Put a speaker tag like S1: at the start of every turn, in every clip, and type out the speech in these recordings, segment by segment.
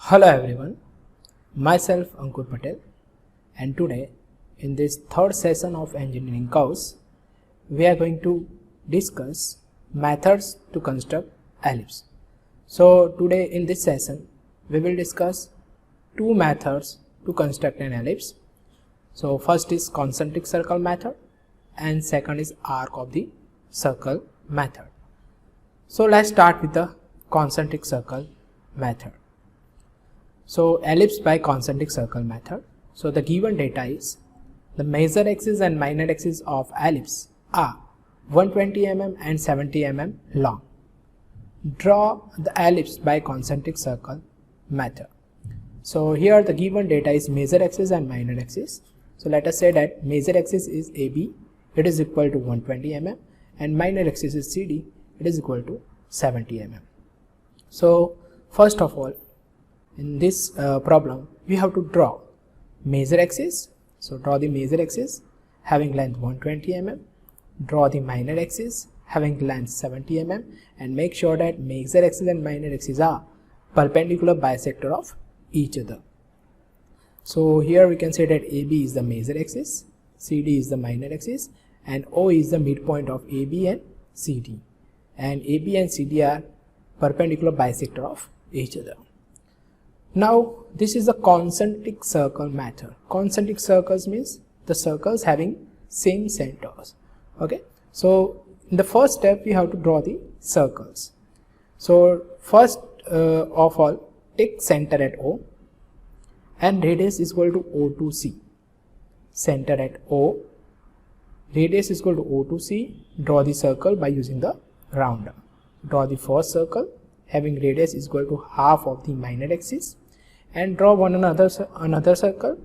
S1: Hello everyone, myself Ankur Patel, and today in this third session of engineering course we are going to discuss methods to construct ellipse. So today in this session we will discuss two methods to construct an ellipse. So first is concentric circle method and second is arc of the circle method. So let's start with the concentric circle method. So ellipse by concentric circle method. So the given data is the major axis and minor axis of ellipse are 120 mm and 70 mm long. Draw the ellipse by concentric circle method. So here the given data is major axis and minor axis. So let us say that major axis is AB, it is equal to 120 mm, and minor axis is CD, it is equal to 70 mm. So first of all, in this problem we have to draw major axis. So draw the major axis having length 120 mm, draw the minor axis having length 70 mm, and make sure that major axis and minor axis are perpendicular bisector of each other. So here we can say that AB is the major axis, CD is the minor axis, and O is the midpoint of AB and CD, and AB and CD are perpendicular bisector of each other. Now this is a concentric circle method. Concentric circles means the circles having same centers. Okay, so in the first step we have to draw the circles. So first of all, take center at O and radius is equal to O to C. Center at O, radius is equal to O to C. Draw the circle by using the rounder. Draw the first circle having radius is equal to half of the minor axis, and draw another circle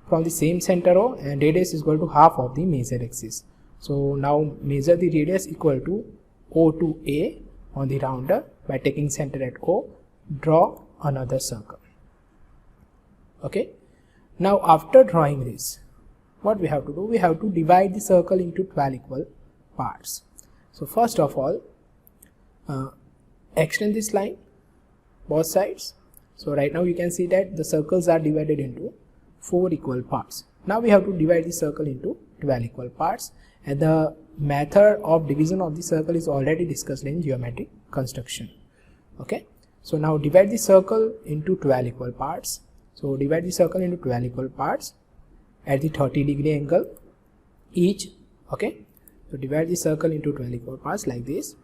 S1: from the same center O, and radius is equal to half of the major axis. So now measure the radius equal to O to A on the rounder by taking center at O. Draw another circle. Okay, now after drawing this, what we have to do? We have to divide the circle into 12 equal parts. So first of all, extend this line both sides. So right now you can see that the circles are divided into 4 equal parts. Now we have to divide the circle into 12 equal parts, and the method of division of the circle is already discussed in geometric construction. Okay, so now divide the circle into 12 equal parts. So divide the circle into 12 equal parts at the 30-degree angle each. Okay, so divide the circle into 12 equal parts like this.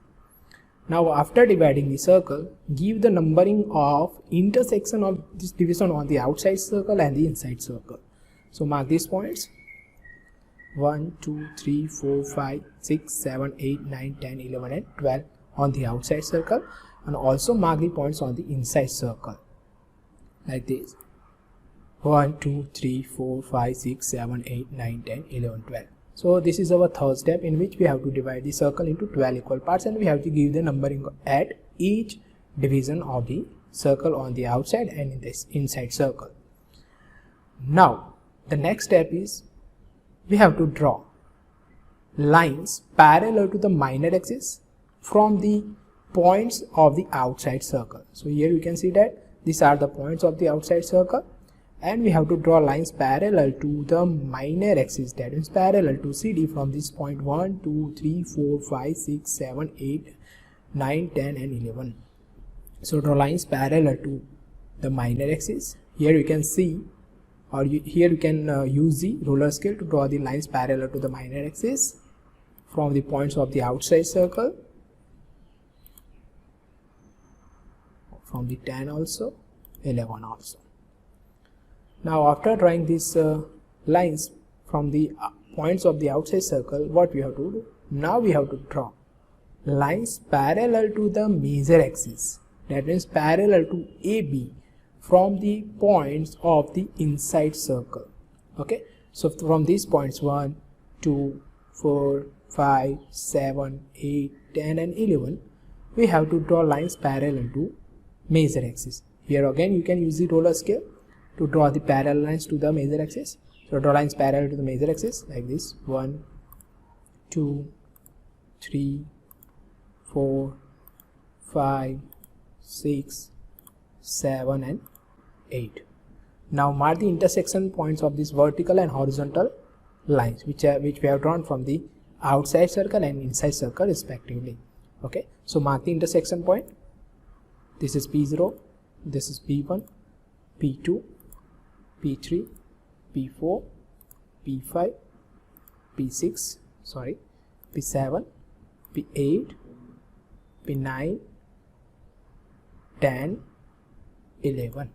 S1: Now after dividing the circle, give the numbering of intersection of this division on the outside circle and the inside circle. So mark these points 1, 2, 3, 4, 5, 6, 7, 8, 9, 10, 11 and 12 on the outside circle, and also mark the points on the inside circle like this 1, 2, 3, 4, 5, 6, 7, 8, 9, 10, 11, 12. So this is our third step, in which we have to divide the circle into 12 equal parts, and we have to give the numbering at each division of the circle on the outside and in this inside circle. Now the next step is we have to draw lines parallel to the minor axis from the points of the outside circle. So here you can see that these are the points of the outside circle, and we have to draw lines parallel to the minor axis, that is parallel to CD, from this point 1, 2, 3, 4, 5, 6, 7, 8, 9, 10 and 11. So draw lines parallel to the minor axis. Here you can see, or here you can use the roller scale to draw the lines parallel to the minor axis from the points of the outside circle, from the 10 also, 11 also. Now after drawing these lines from the points of the outside circle, what we have to do? Now we have to draw lines parallel to the major axis, that means parallel to AB, from the points of the inside circle. Okay, so from these points 1, 2, 4, 5, 7, 8, 10 and 11, we have to draw lines parallel to major axis. Here again you can use the roller scale to draw the parallel lines to the major axis. So draw lines parallel to the major axis like this 1, 2, 3, 4, 5, 6, 7 and 8. Now mark the intersection points of these vertical and horizontal lines which we have drawn from the outside circle and inside circle respectively. Okay, so mark the intersection point. This is P0, this is P1, P2, P3, P4, P5, P6, P7, P8, P9, 10, 11.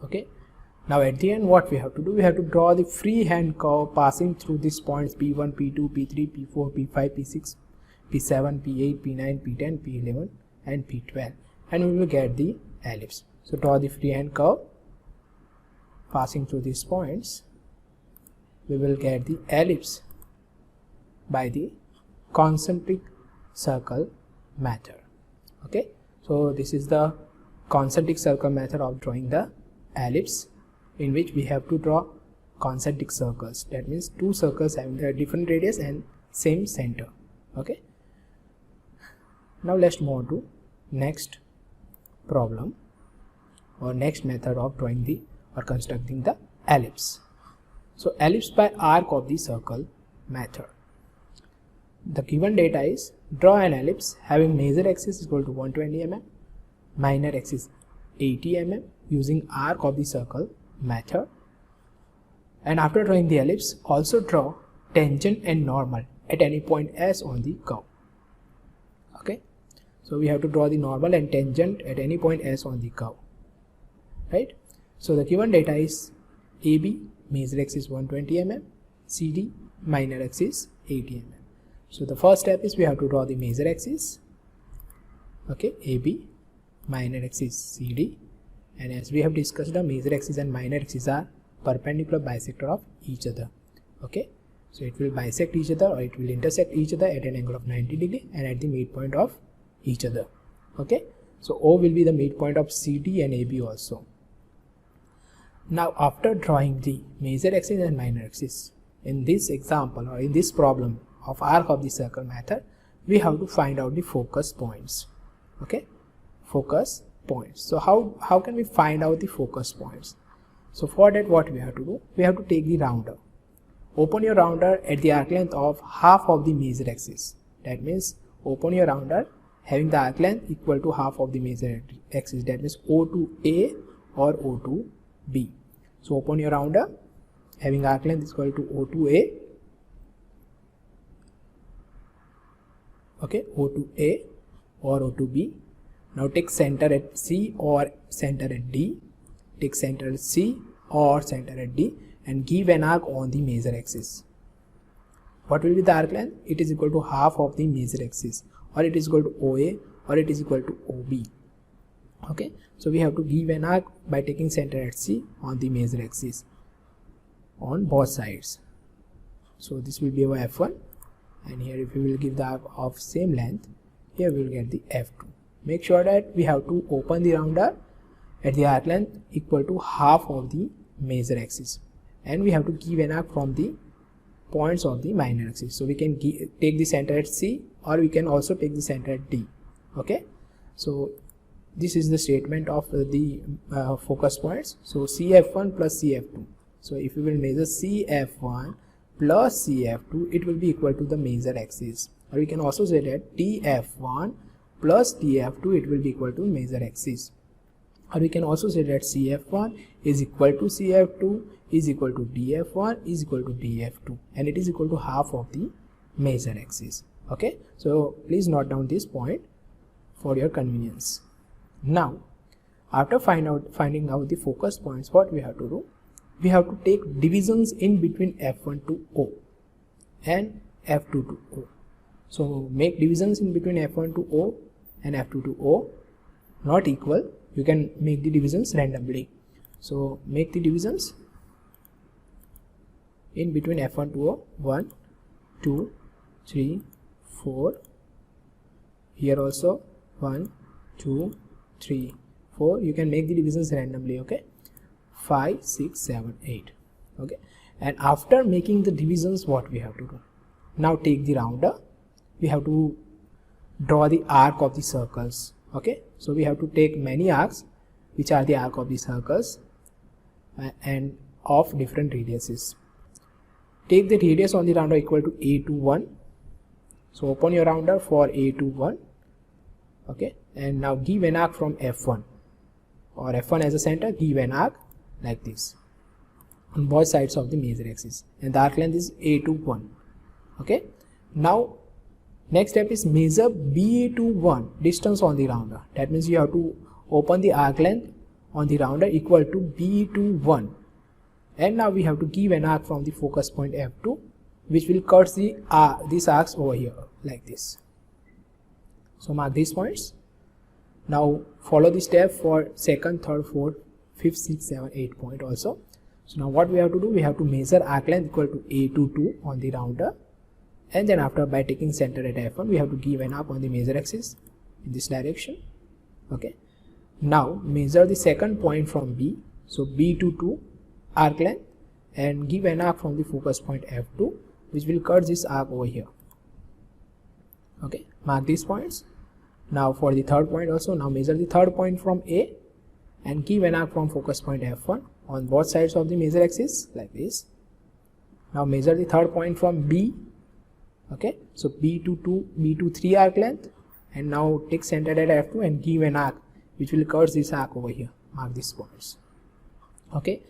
S1: Okay, now at the end what we have to do, we have to draw the freehand curve passing through these points P1, P2, P3, P4, P5, P6, P7, P8, P9, P10, P11 and P12, and we will get the ellipse. So draw the freehand curve passing through these points. We will get the ellipse by the concentric circle method. Okay, so this is the concentric circle method of drawing the ellipse, in which we have to draw concentric circles. That means two circles having a different radius and same center. Okay, now let's move on to next problem or next method of drawing the or constructing the ellipse. So ellipse by arc of the circle method. The given data is, draw an ellipse having major axis is equal to 120 mm, minor axis 80 mm using arc of the circle method. And after drawing the ellipse, also draw tangent and normal at any point S on the curve. Okay, so we have to draw the normal and tangent at any point S on the curve, right? So the given data is AB, major axis 120 mm, CD, minor axis 80 mm. So the first step is we have to draw the major axis, okay, AB, minor axis CD, and as we have discussed, the major axis and minor axis are perpendicular bisector of each other. Okay, so it will bisect each other or it will intersect each other at an angle of 90 degree and at the midpoint of each other. Okay, so O will be the midpoint of CD and AB also. Now after drawing the major axis and minor axis, in this example or in this problem of arc of the circle method, we have to find out the focus points. Okay, focus points. So how can we find out the focus points? So for that, what we have to do, we have to take the rounder. Open your rounder at the arc length of half of the major axis. That means open your rounder having the arc length equal to half of the major axis. That means O to A or O to B. So open your rounder having arc length is equal to O to A. Okay, O to A or O to B. Now take center at C or center at D. Take center at C or center at D and give an arc on the major axis. What will be the arc length? It is equal to half of the major axis, or it is equal to OA, or it is equal to OB. Okay, so we have to give an arc by taking center at C on the major axis on both sides. So this will be our F1, and here if we will give the arc of same length, here we will get the F2. Make sure that we have to open the rounder at the arc length equal to half of the major axis, and we have to give an arc from the points of the minor axis. So we can take the center at C, or we can also take the center at D. Okay, so this is the statement of the focus points. So CF1 plus CF2. So if we will measure CF1 plus CF2, it will be equal to the major axis, or we can also say that TF1 plus TF2, it will be equal to major axis, or we can also say that CF1 is equal to CF2 is equal to DF1 is equal to DF2, and it is equal to half of the major axis. Okay, so please note down this point for your convenience. Now after finding out the focus points, what we have to do, we have to take divisions in between F1 to O and F2 to O. So make divisions in between F1 to O and F2 to O not equal. You can make the divisions randomly. So make the divisions in between F1 to O. 1, 2, 3, 4. Here also 1, 2, 3, 4. You can make the divisions randomly. Okay, 5, 6, 7, 8. Okay, and after making the divisions, what we have to do? Now take the rounder. We have to draw the arc of the circles. Okay, so we have to take many arcs which are the arc of the circles and of different radiuses. Take the radius on the rounder equal to a to 1. So open your rounder for a to 1. Okay, and now give an arc from f1 or f1 as a center. Give an arc like this on both sides of the major axis, and the arc length is a to 1. Okay, now next step is measure b to 1 distance on the rounder. That means you have to open the arc length on the rounder equal to b to 1, and now we have to give an arc from the focus point f2, which will cut these arcs over here like this. So mark these points. Now follow the step for second, third, fourth, fifth, sixth, seventh, 8th point also. So now what we have to do, we have to measure arc length equal to a to 2 on the rounder, and then after, by taking center at f1, we have to give an arc on the major axis in this direction. Okay, now measure the second point from b, so b to 2 arc length, and give an arc from the focus point f2, which will cut this arc over here. Okay, mark these points. Now for the third point also, now measure the third point from a and give an arc from focus point f1 on both sides of the major axis like this. Now measure the third point from b. Okay, so b to 2, b to 3 arc length, and now take center at f2 and give an arc which will cut this arc over here. Mark these points. Okay,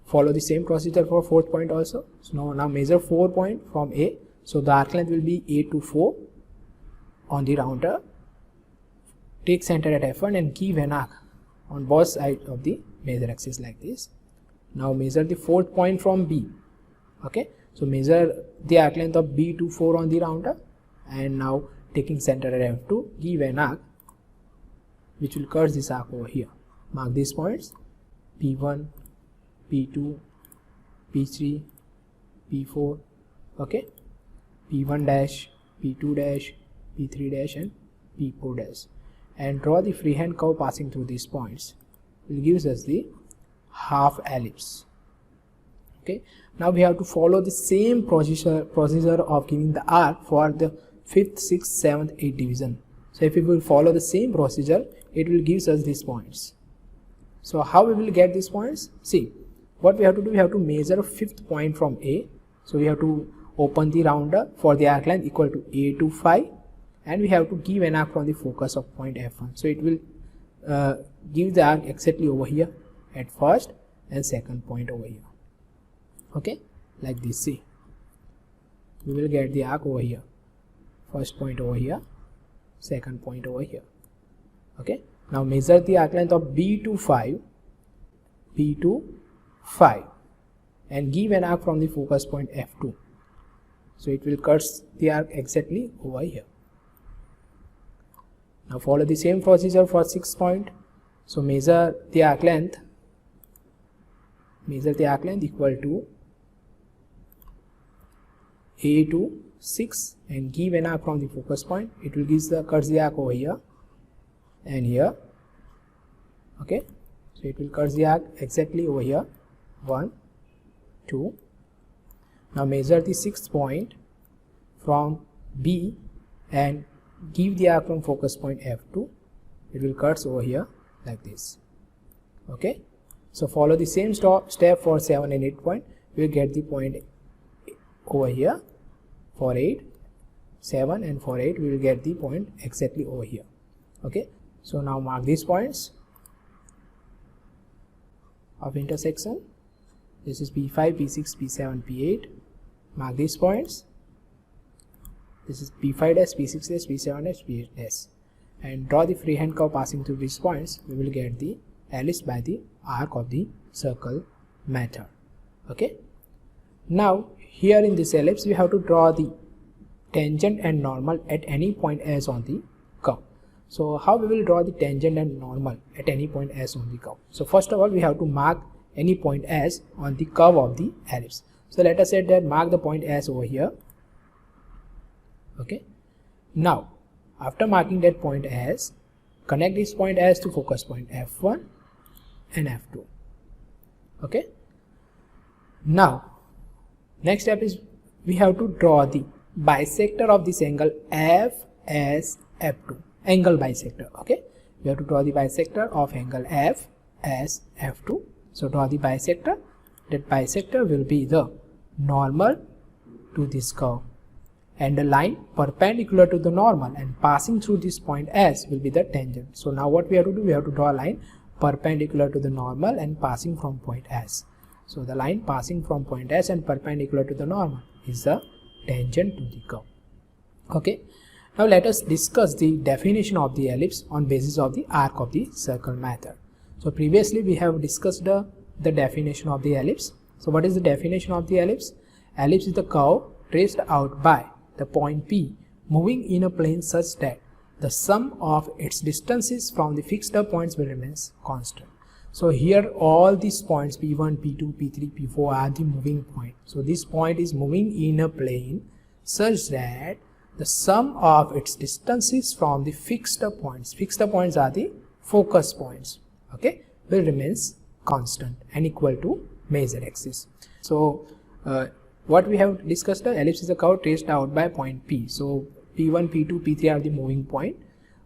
S1: follow the same procedure for fourth point also. So now measure 4 point from a, so the arc length will be a to 4 on the rounder. Take center at f1 and give an arc on both sides of the major axis like this. Now measure the fourth point from b. Okay, so measure the arc length of b to 4 on the rounder, and now taking center at f2, give an arc which will cut this arc over here. Mark these points: p1, p2, p3, p4. Okay, p1 dash, p2 dash, p3 dash, and p4 dash, and draw the freehand curve passing through these points. It gives us the half ellipse. Okay, now we have to follow the same procedure of giving the arc for the 5th, 6th, 7th, 8th division. So if we will follow the same procedure, it will give us these points. So how we will get these points? See, what we have to do, we have to measure 5th point from a. So we have to open the rounder for the arc length equal to a to 5, and we have to give an arc from the focus of point f1. So it will give the arc exactly over here at first and second point over here. Okay, like this. See, we will get the arc over here, first point over here, second point over here. Okay, now measure the arc length of b to 5, b to 5, and give an arc from the focus point f2. So it will cut the arc exactly over here. Now follow the same procedure for 6th point. So measure the arc length equal to a to 6 and give an arc from the focus point. It will cut the arc over here and here. Okay, so it will cut the arc exactly over here, 1, 2. Now measure the 6th point from B and give the arc from focus point f2. It will cut over here like this. Okay, so follow the same step for 7 and 8 point. We will get the point over here for 8, 7, and for 8 we will get the point exactly over here. Okay, so now mark these points of intersection. This is P5, P6, P7, P8. Mark these points. This is P5 dash, P6 dash, P7 dash, P8 dash, and draw the freehand curve passing through these points. We will get the ellipse by the arc of the circle method. Okay, now here in this ellipse we have to draw the tangent and normal at any point S on the curve. So how we will draw the tangent and normal at any point S on the curve? So first of all, we have to mark any point S on the curve of the ellipse. So let us say that mark the point S over here. Okay, now after marking that point S, connect this point S to focus point f1 and f2. Okay, now next step is we have to draw the bisector of this angle F as f2, angle bisector. Okay, we have to draw the bisector of angle F as F2. So draw the bisector. That bisector will be the normal to this curve, and the line perpendicular to the normal and passing through this point S will be the tangent. So now what we have to do, we have to draw a line perpendicular to the normal and passing from point S. So the line passing from point S and perpendicular to the normal is the tangent to the curve. Okay, now let us discuss the definition of the ellipse on basis of the arc of the circle method. So previously we have discussed the definition of the ellipse. So what is the definition of the ellipse? Ellipse is the curve traced out by the point P moving in a plane such that the sum of its distances from the fixed points will remain constant. So here all these points P1, P2, P3, P4 are the moving point. So this point is moving in a plane such that the sum of its distances from the fixed points are the focus points, okay, will remains constant and equal to major axis. So what we have discussed, the ellipse is a curve traced out by point P. So P1, P2, P3 are the moving point,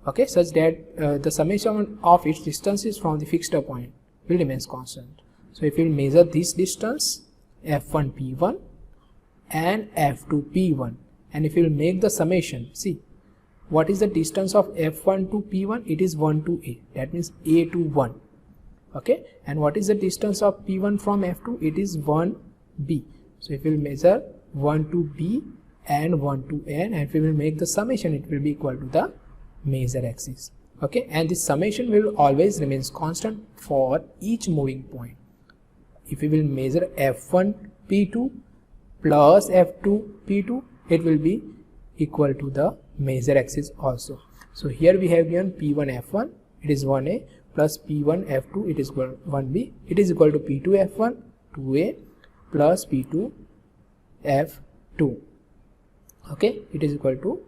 S1: okay, such that the summation of its distances from the fixed point will remain constant. So if you measure this distance F1 P1 and F2 P1, and if you make the summation, see what is the distance of F1 to P1? It is 1 to A, that means A to 1, okay, and what is the distance of P1 from F2? It is 1B. So if we will measure 1 to B and 1 to N, and if we will make the summation, it will be equal to the major axis, okay, and this summation will always remains constant for each moving point. If we will measure F1 P2 plus F2 P2, it will be equal to the major axis also. So here we have given P1 F1, it is 1A, plus P1 F2, it is equal to 1B, it is equal to P2 F1 2A plus P2 F2, okay, it is equal to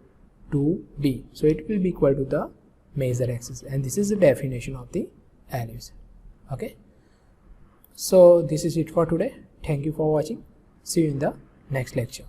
S1: 2B. So it will be equal to the major axis, and this is the definition of the ellipse, okay. So this is it for today. Thank you for watching. See you in the next lecture.